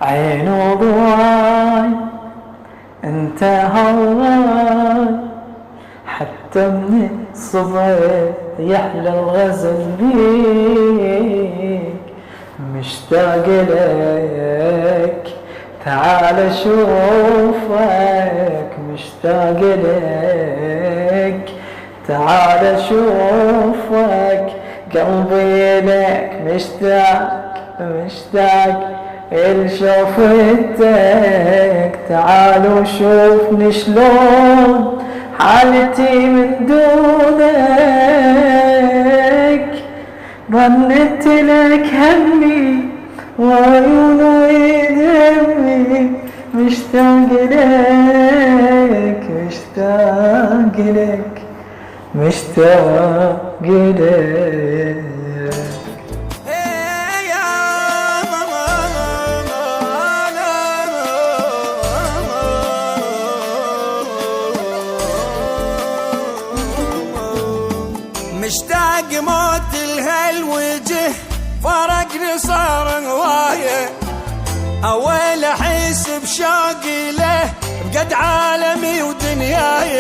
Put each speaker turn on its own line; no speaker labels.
عين وضواي انت هواي، حتى من الصبح يحلى الغزل بيك، مشتاق لك تعال اشوفك، مشتاق لك تعال اشوفك، قلبي لك مشتاق مشتاق لشوفتك، تعال وشوفني شلون حالتي من دونك، ظننت لك همي وعيوني دمي، مشتاق لك مشتاق لك مشتاق لك.
مشتاق موت الهالوجه، فرقني صار هوايه، اول احس بشوقي له بقد عالمي ودنياي،